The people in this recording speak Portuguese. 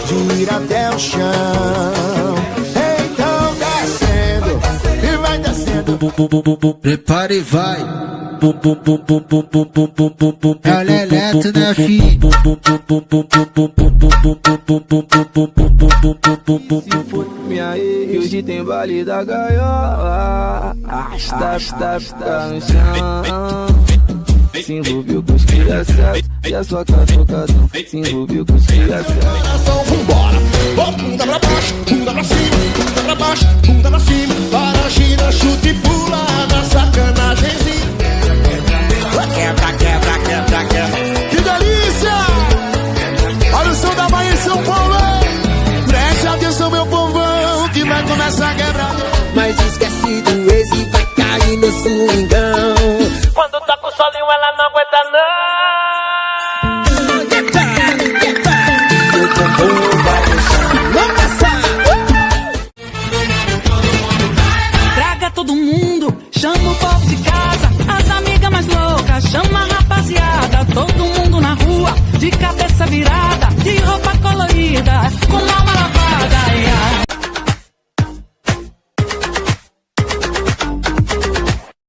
De ir até o chão, então descendo e vai descendo. Prepara e vai. É o Leleto, né, fi? Se for minha aí, hoje tem baile da gaiola. Está no chão. Se envolveu com os criaçados e a sua catucadão. Se envolveu com os criaçados. Vambora, bunda pra baixo, bunda pra cima, bunda pra baixo, bunda pra cima. Para a China, chuta e pula na sacanagemzinha. Quebra, quebra, quebra, quebra. Que delícia! Olha o som da Bahia em São Paulo, hein? Preste atenção, meu povão, que vai começar a quebrar. Mas esquece do ex e vai cair no swingão. Quando toca o solinho ela não aguenta não. E o bumbum